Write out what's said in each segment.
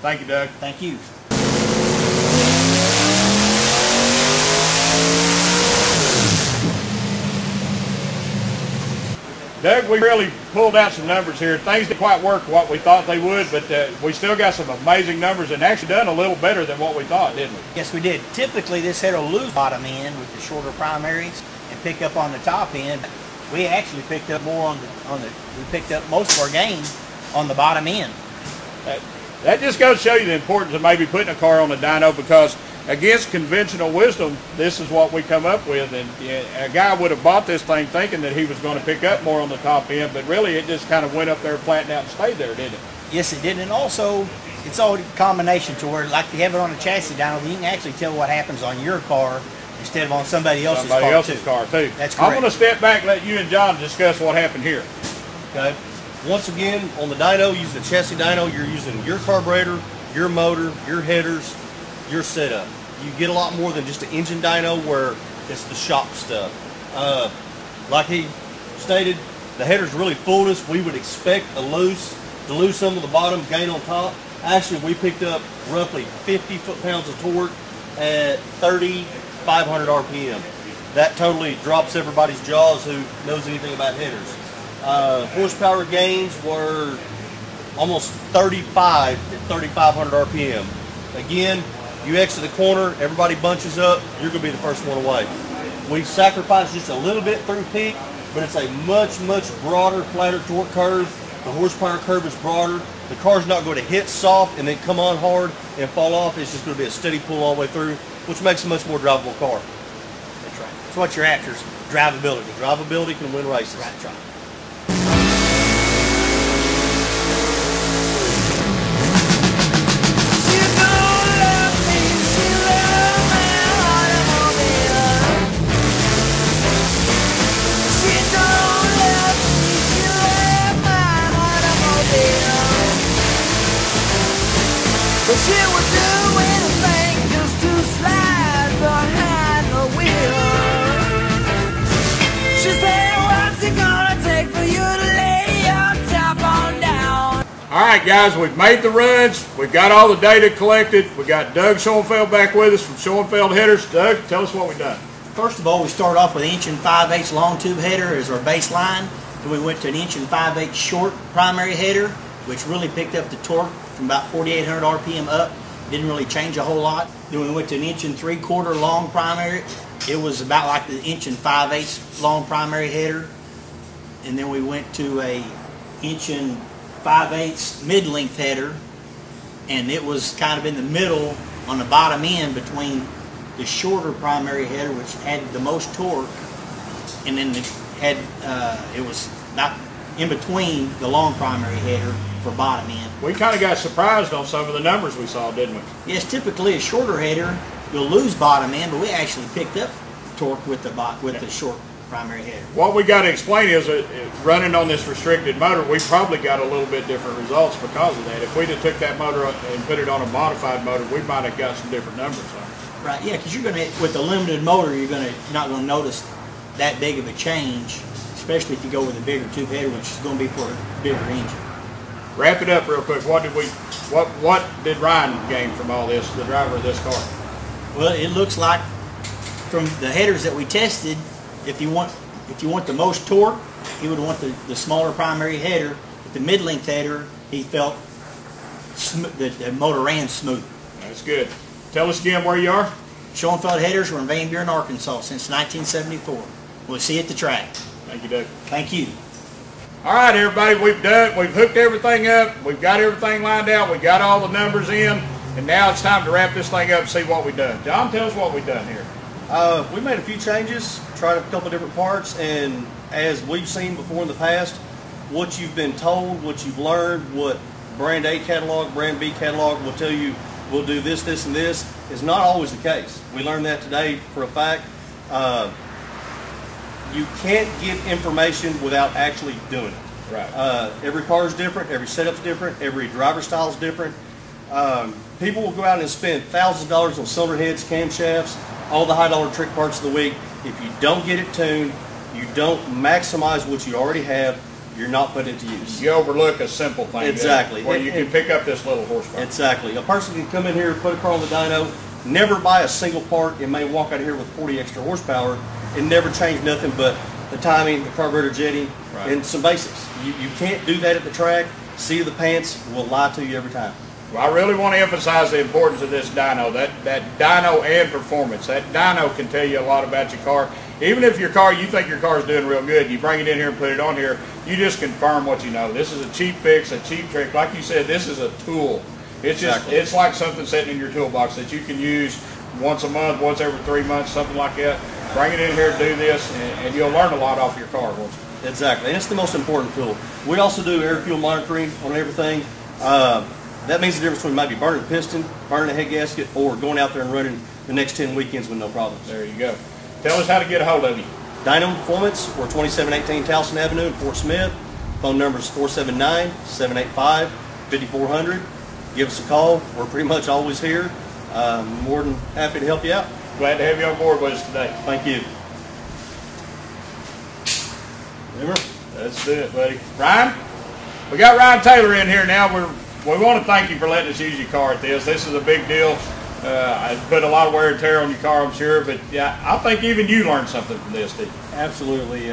Thank you, Doug. Thank you. Doug, we really pulled out some numbers here. Things didn't quite work what we thought they would, but we still got some amazing numbers and actually done a little better than what we thought, didn't we? Yes, we did. Typically, this header will lose bottom end with the shorter primaries and pick up on the top end. We actually picked up more we picked up most of our gain on the bottom end. That just goes to show you the importance of maybe putting a car on a dyno, because against conventional wisdom, this is what we come up with. And a guy would have bought this thing thinking that he was going to pick up more on the top end, but really it just kind of went up there, flattened out, and stayed there, didn't it? Yes, it did. And also, it's all a combination to where, like you have it on a chassis dyno, you can actually tell what happens on your car instead of on somebody else's car too. That's correct. I'm going to step back and let you and John discuss what happened here. Okay. Once again, on the dyno, using the chassis dyno, you're using your carburetor, your motor, your headers, your setup. You get a lot more than just an engine dyno where it's the shop stuff. Like he stated, the headers really fooled us. We would expect to lose some of the bottom, gain on top. Actually, we picked up roughly 50 foot-pounds of torque at 3,500 RPM. That totally drops everybody's jaws who knows anything about headers. Horsepower gains were almost 35 at 3,500 RPM. Again, you exit the corner, everybody bunches up, you're going to be the first one away. We sacrificed just a little bit through peak, but it's a much, much broader, flatter torque curve. The horsepower curve is broader. The car's not going to hit soft and then come on hard and fall off. It's just going to be a steady pull all the way through, which makes a much more drivable car. That's right. That's what you're after, is drivability. Drivability can win races. Right, that's right. But she would do anything just to slide behind the wheel. She said, what's it gonna take for you to lay your top on down? All right, guys, we've made the runs. We've got all the data collected. We got Doug Schoenfeld back with us from Schoenfeld Headers. Doug, tell us what we've done. First of all, we started off with an 1 5/8 long tube header as our baseline. Then we went to an 1 5/8 short primary header, which really picked up the torque from about 4,800 RPM up. Didn't really change a whole lot. Then we went to an 1 3/4 long primary. It was about like the 1 5/8 long primary header. And then we went to a 1 5/8 mid-length header, and it was kind of in the middle on the bottom end between the shorter primary header, which had the most torque, and then it was about in between the long primary header for bottom end. We kind of got surprised on some of the numbers we saw, didn't we? Yes, typically a shorter header you'll lose bottom end, but we actually picked up torque with the short primary header. What we got to explain is running on this restricted motor, we probably got a little bit different results because of that. If we'd have took that motor and put it on a modified motor, we might have got some different numbers on it. Right, yeah, because you're going to, with a limited motor, you're not going to notice that big of a change, especially if you go with a bigger tube header, which is going to be for a bigger engine. Wrap it up real quick. What did Ryan gain from all this, the driver of this car? Well, it looks like from the headers that we tested, if you want the most torque, he would want the smaller primary header. With the mid-length header, he felt the motor ran smooth. That's good. Tell us again where you are. Schoenfeld Headers. We're in Van Buren, Arkansas since 1974. We'll see you at the track. Thank you, Doug. Thank you. All right, everybody, we've hooked everything up. We've got everything lined out. We got all the numbers in, and now it's time to wrap this thing up and see what we've done. John, tell us what we've done here. We made a few changes, tried a couple different parts, and as we've seen before in the past, what you've been told, what you've learned, what brand A catalog, brand B catalog will tell you we'll do this, this, and this, is not always the case. We learned that today for a fact. You can't get information without actually doing it. Right. Every car is different, every setup's different, every driver style is different. People will go out and spend thousands of dollars on cylinder heads, camshafts, all the high dollar trick parts of the week. If you don't get it tuned, you don't maximize what you already have, you're not putting it to use. You overlook a simple thing. Exactly. Where you can pick up this little horsepower. Exactly. A person can come in here, put a car on the dyno, never buy a single part, and may walk out of here with 40 extra horsepower and never change nothing but the timing, the carburetor jetting, Right. and some basics. You can't do that at the track. Seat of the pants will lie to you every time. Well, I really want to emphasize the importance of this dyno. That dyno and performance. That dyno can tell you a lot about your car. Even if your car, you think your car is doing real good, you bring it in here and put it on here, you just confirm what you know. This is a cheap fix, a cheap trick. Like you said, this is a tool. It's just, Exactly. it's like something sitting in your toolbox that you can use once a month, once every 3 months, something like that. Bring it in here, do this, and you'll learn a lot off your car. Won't you? Exactly, and it's the most important tool. We also do air fuel monitoring on everything. That means the difference between maybe burning a piston, burning a head gasket, or going out there and running the next 10 weekends with no problems. There you go. Tell us how to get a hold of you. Dyno Performance, we're 2718 Towson Avenue in Fort Smith. Phone number is 479-785-5400. Give us a call. We're pretty much always here. More than happy to help you out. Glad to have you on board with us today. Thank you. Remember? Let's do it, buddy. Ryan? We got Ryan Taylor in here now. We want to thank you for letting us use your car at this. This is a big deal. I put a lot of wear and tear on your car, I'm sure, but yeah, I think even you learned something from this, did you? Absolutely.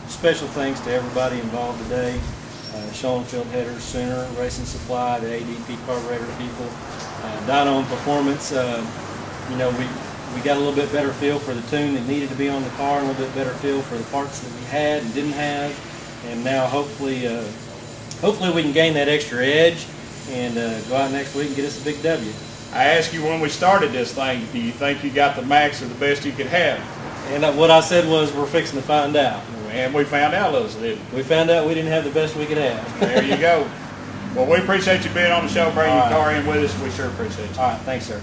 Special thanks to everybody involved today. Schoenfeld Headers, Sooner, Racing Supply, the ADP carburetor people, Dyno and Performance. You know, we got a little bit better feel for the tune that needed to be on the car, a little bit better feel for the parts that we had and didn't have, and now hopefully we can gain that extra edge and go out next week and get us a big W. I asked you when we started this thing, do you think you got the max or the best you could have? And what I said was we're fixing to find out. And we found out, Liz, didn't we? We found out we didn't have the best we could have. There you go. Well, we appreciate you being on the show, bringing your All car right. in with us. We sure appreciate you. All right, thanks, sir.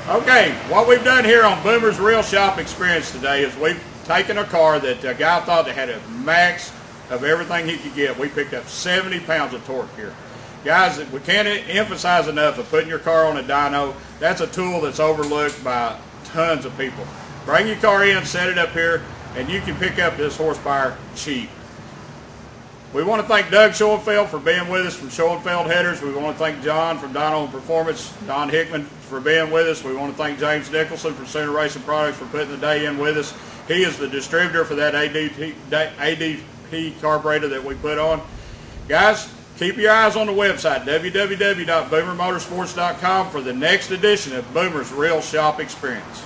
Okay, what we've done here on Boomer's Real Shop Experience today is we've taken a car that a guy thought that had a max of everything he could get. We picked up 70 pounds of torque here. Guys, we can't emphasize enough of putting your car on a dyno. That's a tool that's overlooked by tons of people. Bring your car in, set it up here, and you can pick up this horsepower cheap. We want to thank Doug Schoenfeld for being with us from Schoenfeld Headers. We want to thank John from Dyno and Performance, Don Hickman for being with us. We want to thank James Nicholson from Sooner Racing Products for putting the day in with us. He is the distributor for that ADP carburetor that we put on. Guys, keep your eyes on the website, www.boomermotorsports.com, for the next edition of Boomer's Real Shop Experience.